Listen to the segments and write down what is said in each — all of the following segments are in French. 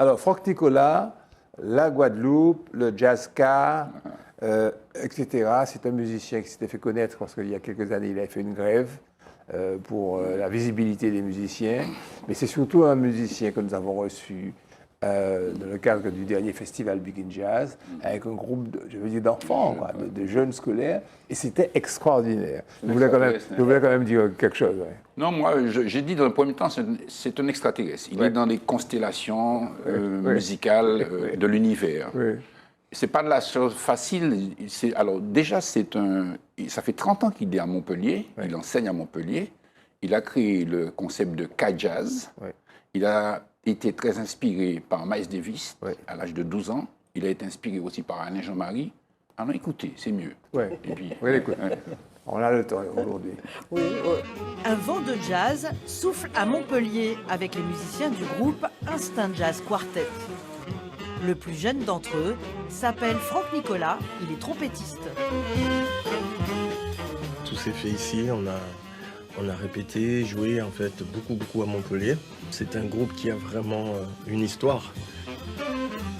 Alors, Franck Nicolas, la Guadeloupe, le jazz-car, etc. C'est un musicien qui s'était fait connaître parce qu'il y a quelques années, il avait fait une grève pour la visibilité des musiciens. Mais c'est surtout un musicien que nous avons reçu dans le cadre du dernier festival Big in Jazz, avec un groupe, d'enfants, de jeunes scolaires, et c'était extraordinaire. Vous voulez quand même dire quelque chose. Ouais. Non, moi, j'ai dit dans le premier temps, c'est un extraterrestre. Il est dans les constellations musicales de l'univers. Oui. C'est pas de la chose facile. Alors déjà, ça fait 30 ans qu'il est à Montpellier. Il enseigne à Montpellier. Il a créé le concept de K-Jazz. Il a été très inspiré par Miles Davis à l'âge de 12 ans. Il a été inspiré aussi par Alain Jean-Marie. Alors écoutez, c'est mieux. Et puis, on a le temps aujourd'hui. Un vent de jazz souffle à Montpellier avec les musiciens du groupe Instinct Jazz Quartet. Le plus jeune d'entre eux s'appelle Franck Nicolas, il est trompettiste. Tout s'est fait ici, on a répété, joué en fait beaucoup à Montpellier. C'est un groupe qui a vraiment une histoire.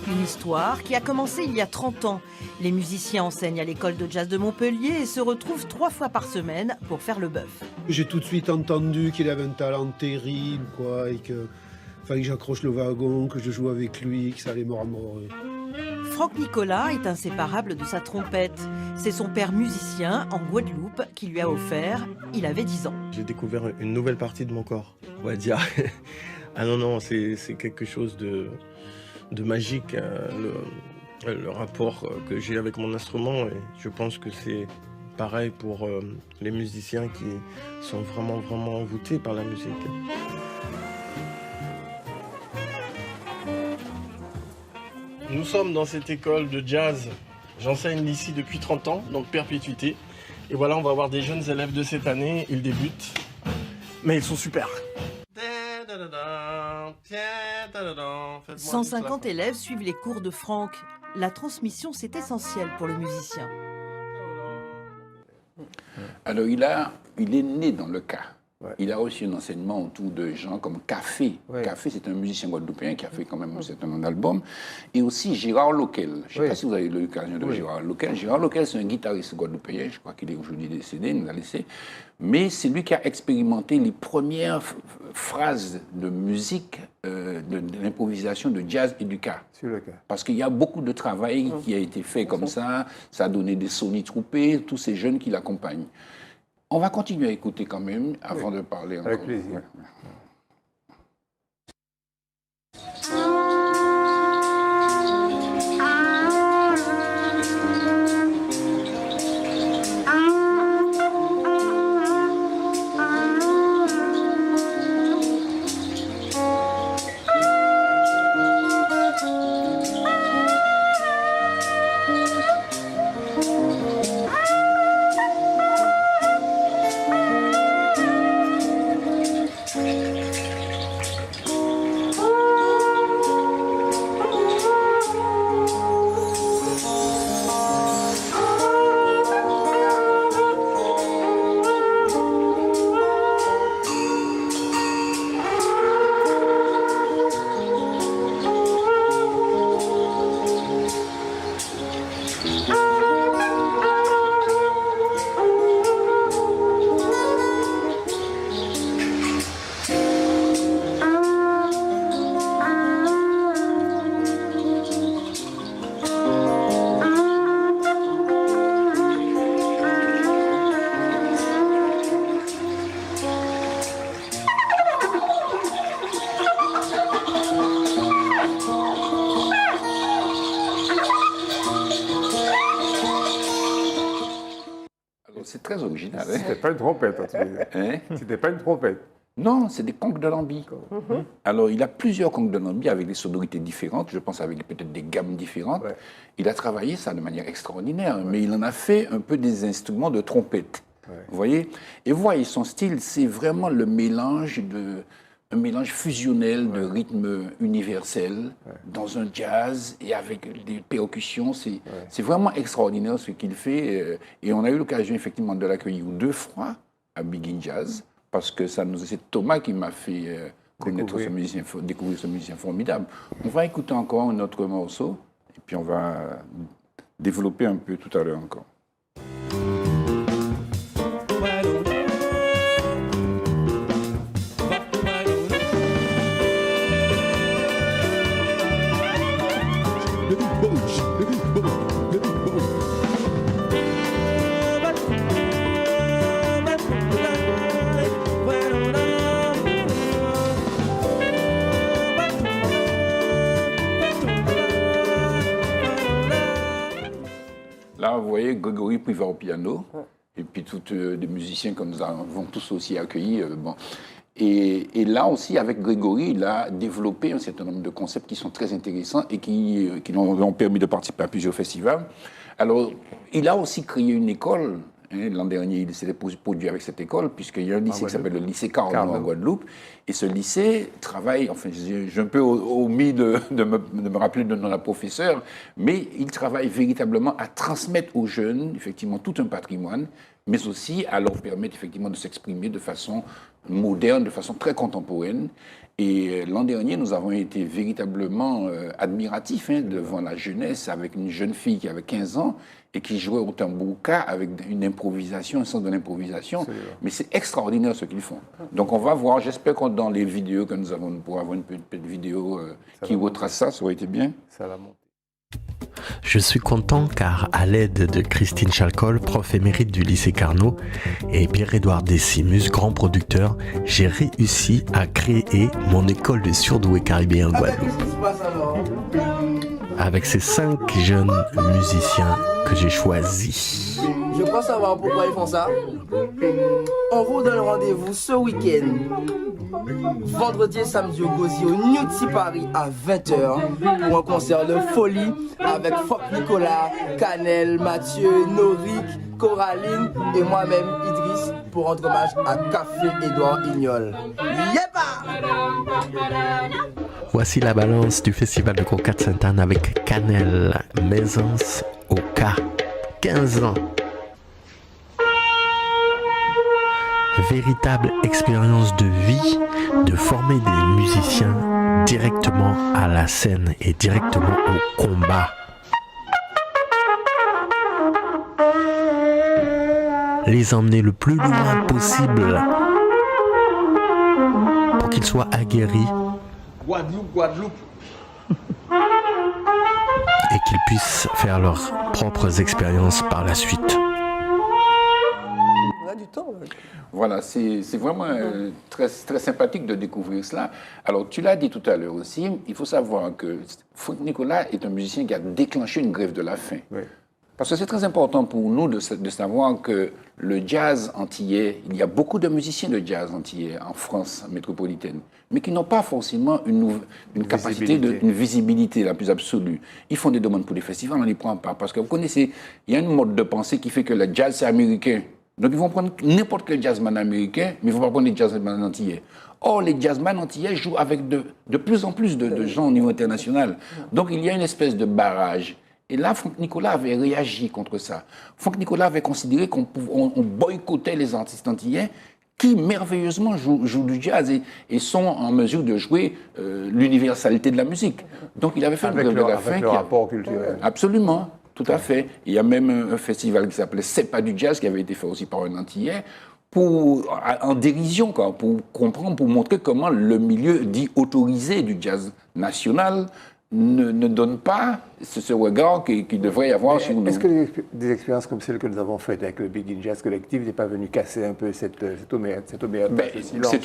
Une histoire qui a commencé il y a 30 ans. Les musiciens enseignent à l'école de jazz de Montpellier et se retrouvent 3 fois par semaine pour faire le bœuf. J'ai tout de suite entendu qu'il avait un talent terrible, quoi, et que fallait que j'accroche le wagon, que je joue avec lui, que ça allait me rendre heureux. Franck Nicolas est inséparable de sa trompette. C'est son père musicien en Guadeloupe qui lui a offert. Il avait 10 ans. J'ai découvert une nouvelle partie de mon corps, on va dire. Ah non, c'est quelque chose de magique, hein, le rapport que j'ai avec mon instrument. Et je pense que c'est pareil pour les musiciens qui sont vraiment envoûtés par la musique. Nous sommes dans cette école de jazz. J'enseigne ici depuis 30 ans, donc perpétuité. Et voilà, on va avoir des jeunes élèves de cette année. Ils débutent, mais ils sont super. 150 élèves suivent les cours de Franck. La transmission, c'est essentiel pour le musicien. Alors, il est né dans le cas. Il a reçu un enseignement autour de gens comme Café. Café, c'est un musicien guadeloupéen qui a fait quand même un certain nombre d'albums. Et aussi Gérard Loquel. Je ne sais pas si vous avez eu l'occasion de Gérard Loquel. Gérard Loquel, c'est un guitariste guadeloupéen. Je crois qu'il est aujourd'hui décédé, il nous a laissé. Mais c'est lui qui a expérimenté les premières phrases de musique, de l'improvisation de jazz et du cas. Parce qu'il y a beaucoup de travail qui a été fait comme ça. Ça a donné des Sony Troupé, tous ces jeunes qui l'accompagnent. On va continuer à écouter quand même avant de parler encore. Avec plaisir. C'est très original. C'était pas une trompette, en tout cas. C'était pas une trompette. Non, c'est des conques de lambi. Alors, il a plusieurs conques de lambi avec des sonorités différentes, je pense avec peut-être des gammes différentes. Il a travaillé ça de manière extraordinaire, mais il en a fait un peu des instruments de trompette. Vous voyez? Et vous voyez, son style, c'est vraiment le mélange un mélange fusionnel de rythmes universels dans un jazz et avec des percussions. C'est vraiment extraordinaire ce qu'il fait. Et on a eu l'occasion effectivement de l'accueillir 2 fois à Big in Jazz parce que c'est Thomas qui m'a fait découvrir ce musicien formidable. On va écouter encore un autre morceau, et puis on va développer un peu tout à l'heure encore. Là, vous voyez Grégory Privat au piano, et puis tous des musiciens que nous avons tous aussi accueillis. Bon. Et là aussi, avec Grégory, il a développé un certain nombre de concepts qui sont très intéressants et qui nous ont permis de participer à plusieurs festivals. Alors, il a aussi créé une école. L'an dernier, il s'était produit avec cette école, puisqu'il y a un lycée qui s'appelle le lycée Carnot en Guadeloupe. Et ce lycée travaille, enfin, j'ai un peu omis de me rappeler de nom de la professeure, mais il travaille véritablement à transmettre aux jeunes, effectivement, tout un patrimoine, mais aussi à leur permettre, effectivement, de s'exprimer de façon moderne, de façon très contemporaine. Et l'an dernier, nous avons été véritablement admiratifs devant la jeunesse, avec une jeune fille qui avait 15 ans et qui jouait au tambourka avec une improvisation, un sens de l'improvisation. Mais c'est extraordinaire ce qu'ils font. Donc on va voir, j'espère que dans les vidéos que nous avons, nous pourrons avoir une petite vidéo qui retrace ça, ça aurait été bien. Ça va monter. Je suis content car à l'aide de Christine Chalcol, prof émérite du lycée Carnot, et Pierre-Édouard Décimus, grand producteur, j'ai réussi à créer mon école de surdoués caribéens en Guadeloupe. Avec ces 5 jeunes musiciens que j'ai choisis. Je crois savoir pourquoi ils font ça. On vous donne rendez-vous ce week-end, vendredi et samedi au Gosier, au Newty Paris à 20h pour un concert de folie avec Franck Nicolas, Canel, Mathieu, Norik, Coraline et moi-même Idriss pour rendre hommage à Café Édouard Ignol. Yépa! Voici la balance du festival de Coquette Sainte-Anne avec Canel, Maisance au cas, 15 ans. Véritable expérience de vie, de former des musiciens directement à la scène et directement au combat. Les emmener le plus loin possible pour qu'ils soient aguerris Guadeloupe. et qu'ils puissent faire leurs propres expériences par la suite. On a du temps. Voilà, c'est vraiment très, très sympathique de découvrir cela. Alors, tu l'as dit tout à l'heure aussi, il faut savoir que Franck Nicolas est un musicien qui a déclenché une grève de la faim. Oui. Parce que c'est très important pour nous de savoir que le jazz antillais, il y a beaucoup de musiciens de jazz antillais en France métropolitaine, mais qui n'ont pas forcément une capacité, une visibilité la plus absolue. Ils font des demandes pour des festivals, on ne les prend pas. Parce que vous connaissez, il y a une mode de pensée qui fait que le jazz, c'est américain. Donc ils vont prendre n'importe quel jazzman américain, mais ils ne vont pas prendre les jazzman antillais. Or, les jazzman antillais jouent avec de plus en plus de gens au niveau international. Donc il y a une espèce de barrage. Et là, Franck Nicolas avait réagi contre ça. Franck Nicolas avait considéré qu'on boycottait les artistes antillais qui, merveilleusement, jouent du jazz et sont en mesure de jouer l'universalité de la musique. Donc il avait fait une grève de la faim. Avec le rapport culturel. Absolument. Tout à fait. Il y a même un festival qui s'appelait C'est pas du jazz, qui avait été fait aussi par un Antillais, en dérision, quoi, pour comprendre, pour montrer comment le milieu dit autorisé du jazz national ne donne pas ce regard qu'il devrait y avoir sur nous. Est-ce que des expériences comme celles que nous avons faites avec le Begin Jazz Collective n'est pas venu casser un peu cette silence?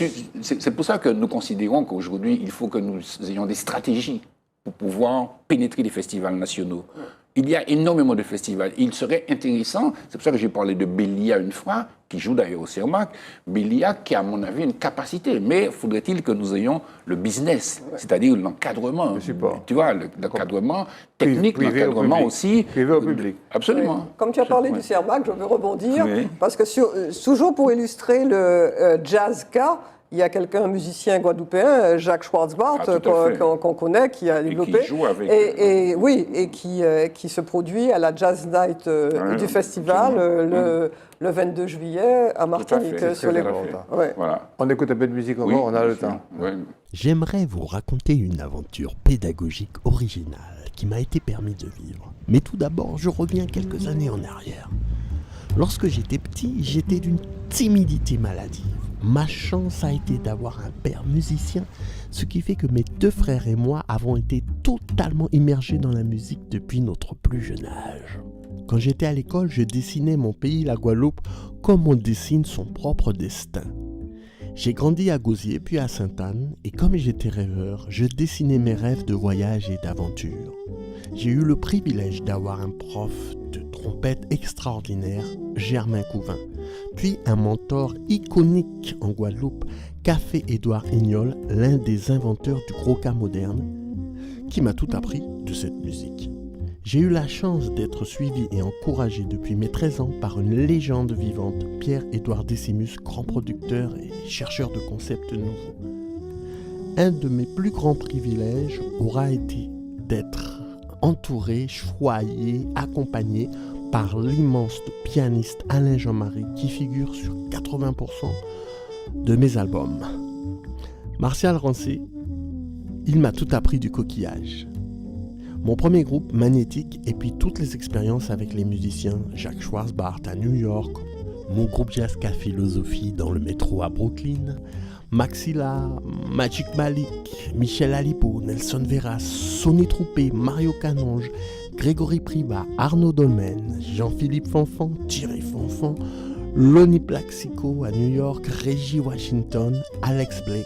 C'est pour ça que nous considérons qu'aujourd'hui, il faut que nous ayons des stratégies pour pouvoir pénétrer les festivals nationaux. Il y a énormément de festivals. Il serait intéressant, c'est pour ça que j'ai parlé de Bélia une fois, qui joue d'ailleurs au CERMAC, Bélia qui a, à mon avis, une capacité. Mais faudrait-il que nous ayons le business, c'est-à-dire l'encadrement. Tu vois, l'encadrement technique, l'encadrement aussi. Privé au public. Absolument. Oui. Comme tu as parlé du CERMAC, je veux rebondir, parce que toujours pour illustrer le jazz K, il y a quelqu'un, un musicien guadeloupéen, Jacques Schwartzbart, qu'on connaît, qui a développé. Et qui joue avec... et qui se produit à la Jazz Night du festival le 22 juillet à Martinique. Sur les... Voilà. On écoute un peu de musique encore, on a le temps. J'aimerais vous raconter une aventure pédagogique originale qui m'a été permis de vivre. Mais tout d'abord, je reviens quelques années en arrière. Lorsque j'étais petit, j'étais d'une timidité maladive. Ma chance a été d'avoir un père musicien, ce qui fait que mes 2 frères et moi avons été totalement immergés dans la musique depuis notre plus jeune âge. Quand j'étais à l'école, je dessinais mon pays, la Guadeloupe, comme on dessine son propre destin. J'ai grandi à Gosier puis à Sainte-Anne et comme j'étais rêveur, je dessinais mes rêves de voyage et d'aventure. J'ai eu le privilège d'avoir un prof de trompette extraordinaire, Germain Couvin, puis un mentor iconique en Guadeloupe, Café Édouard Hignol, l'un des inventeurs du gros cas moderne, qui m'a tout appris de cette musique. J'ai eu la chance d'être suivi et encouragé depuis mes 13 ans par une légende vivante, Pierre-Édouard Décimus, grand producteur et chercheur de concepts nouveaux. Un de mes plus grands privilèges aura été d'être entouré, choyé, accompagné par l'immense pianiste Alain Jean-Marie qui figure sur 80% de mes albums. Martial Rancé, il m'a tout appris du coquillage. Mon premier groupe, Magnétique, et puis toutes les expériences avec les musiciens, Jacques Schwartzbart à New York, mon groupe Jazzka Philosophie dans le métro à Brooklyn, Maxilla, Magic Malik, Michel Alipo, Nelson Veras, Sonny Troupé, Mario Canonge, Grégory Privat, Arnaud Dolmen, Jean-Philippe Fanfan, Thierry Fanfan, Lonnie Plaxico à New York, Reggie Washington, Alex Blake.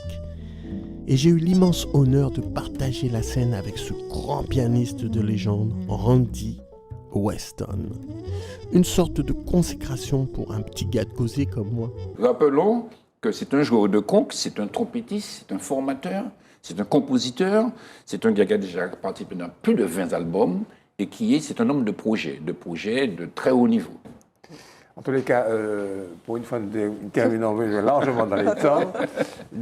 Et j'ai eu l'immense honneur de partager la scène avec ce grand pianiste de légende, Randy Weston. Une sorte de consécration pour un petit gars de Gosier comme moi. Rappelons que c'est un joueur de conque, c'est un trompettiste, c'est un formateur, c'est un compositeur, c'est un gars qui a déjà participé dans plus de 20 albums et c'est un homme de projet de très haut niveau. En tous les cas, pour une fois, nous terminons largement dans les temps.